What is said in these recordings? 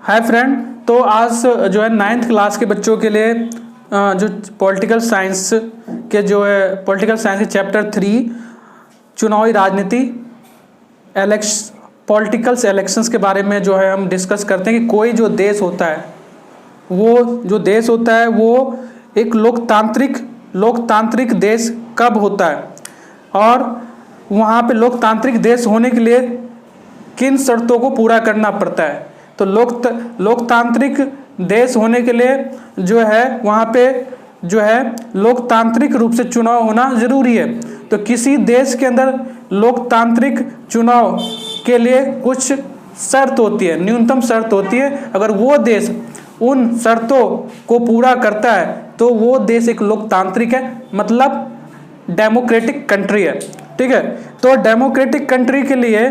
Hi friend, तो आज जो है 9th क्लास के बच्चों के लिए जो पॉलिटिकल साइंस के चैप्टर 3 चुनावी राजनीति पॉलिटिकल्स इलेक्शंस के बारे में जो है हम डिस्कस करते हैं कि कोई जो देश होता है वो एक लोकतांत्रिक देश कब होता है और वहाँ पे लोकतांत्रिक देश होने के लिए किन शर्तों को पूरा करना पड़ता है। तो लोकतांत्रिक देश होने के लिए जो है वहाँ पे जो है लोकतांत्रिक रूप से चुनाव होना जरूरी है। तो किसी देश के अंदर लोकतांत्रिक चुनाव के लिए कुछ शर्त होती है, न्यूनतम शर्त होती है। अगर वो देश उन शर्तों को पूरा करता है तो वो देश एक लोकतांत्रिक है, मतलब डेमोक्रेटिक कंट्री है। ठीक है, तो डेमोक्रेटिक कंट्री के लिए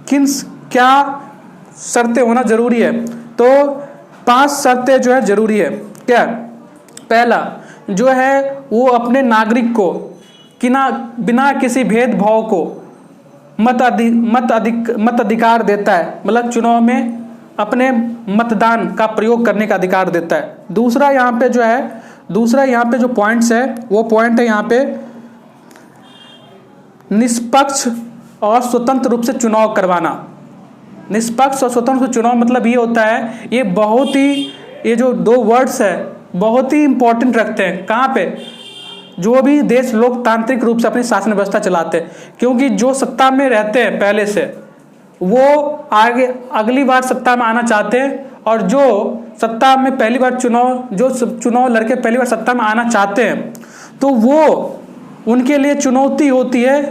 क्या शर्तें होना जरूरी है? तो 5 शर्तें जो है जरूरी है। क्या? पहला जो है वो अपने नागरिक को बिना किसी भेदभाव को मत अधिकार देता है, मतलब चुनाव में अपने मतदान का प्रयोग करने का अधिकार देता है। दूसरा यहाँ पे जो पॉइंट्स है वो पॉइंट है यहाँ पे निष्पक्ष और स्वतंत्र रूप से चुनाव करवाना। निष्पक्ष और स्वतंत्र चुनाव मतलब ये होता है, ये जो 2 वर्ड्स है बहुत ही इंपॉर्टेंट रखते हैं। कहाँ पे? जो भी देश लोकतांत्रिक रूप से अपनी शासन व्यवस्था चलाते हैं, क्योंकि जो सत्ता में रहते हैं पहले से वो आगे अगली बार सत्ता में आना चाहते हैं, और जो सत्ता में पहली बार चुनाव लड़के पहली बार सत्ता में आना चाहते हैं तो वो उनके लिए चुनौती होती है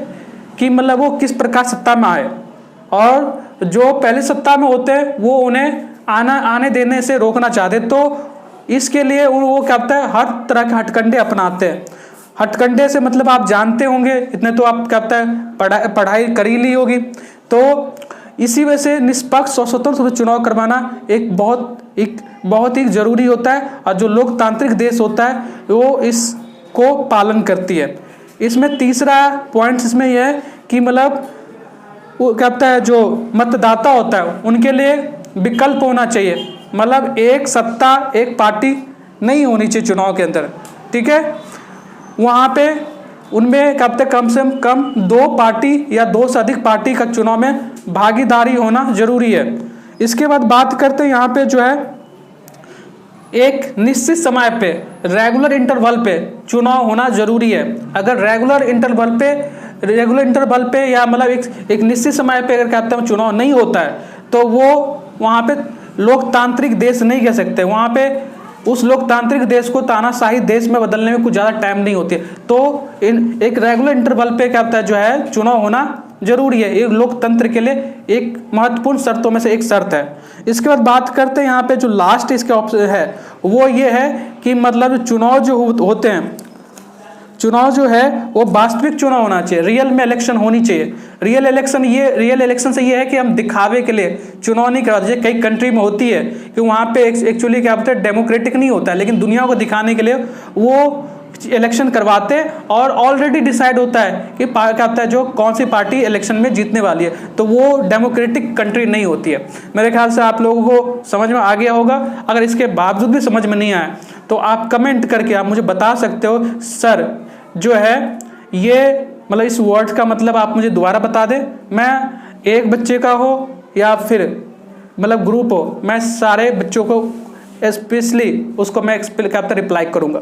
कि मतलब वो किस प्रकार सत्ता में आए, और जो पहले सत्ता में होते हैं वो उन्हें आने देने से रोकना चाहते। तो इसके लिए वो क्या होता है, हर तरह के हथकंडे अपनाते हैं। हथकंडे से मतलब आप जानते होंगे, इतने तो आप क्या होता है पढ़ाई करी ली होगी। तो इसी वजह से निष्पक्ष और स्वतंत्र रूप से चुनाव करवाना एक बहुत ही जरूरी होता है, और जो लोकतांत्रिक देश होता है वो इसको पालन करती है। इसमें तीसरा पॉइंट इसमें यह है कि मतलब वो क्या होता है, जो मतदाता होता है उनके लिए विकल्प होना चाहिए, मतलब एक सत्ता एक पार्टी नहीं होनी चाहिए चुनाव के अंदर। ठीक है, वहाँ पे उनमें क्या होता है, कम से कम 2 पार्टी या 2 से अधिक पार्टी का चुनाव में भागीदारी होना जरूरी है। इसके बाद बात करते हैं यहाँ पे जो है एक निश्चित समय पे रेगुलर इंटरवल पे चुनाव होना जरूरी है। अगर रेगुलर इंटरवल पे या मतलब एक निश्चित समय पे अगर कहते हैं चुनाव नहीं होता है तो वो वहाँ पे लोकतांत्रिक देश नहीं कह सकते। वहाँ पे उस लोकतांत्रिक देश को तानाशाही देश में बदलने में कुछ ज़्यादा टाइम नहीं होती है। तो एक रेगुलर इंटरवल पे क्या होता है जो है चुनाव होना जरूरी है। ये लोकतंत्र के लिए एक महत्वपूर्ण शर्तों में से एक शर्त है। इसके बाद बात करते हैं यहाँ पे जो लास्ट इसके ऑप्शन है वो ये है कि मतलब चुनाव जो होते हैं, चुनाव जो है वो वास्तविक चुनाव होना चाहिए, रियल में इलेक्शन होनी चाहिए। रियल इलेक्शन से ये है कि हम दिखावे के लिए चुनाव नहीं कराते, जैसे कई कंट्री में होती है कि वहाँ पे एक्चुअली क्या होता है डेमोक्रेटिक नहीं होता है, लेकिन दुनिया को दिखाने के लिए वो इलेक्शन करवाते हैं और ऑलरेडी डिसाइड होता है कि क्या होता है जो कौन सी पार्टी इलेक्शन में जीतने वाली है, तो वो डेमोक्रेटिक कंट्री नहीं होती है। मेरे ख्याल से आप लोगों को समझ में आ गया होगा। अगर इसके बावजूद भी समझ में नहीं आया तो आप कमेंट करके आप मुझे बता सकते हो, सर जो है ये मतलब इस वर्ड का मतलब आप मुझे दोबारा बता दें। मैं एक बच्चे का हो या फिर मतलब ग्रुप हो, मैं सारे बच्चों को स्पेशली उसको मैं रिप्लाई करूँगा।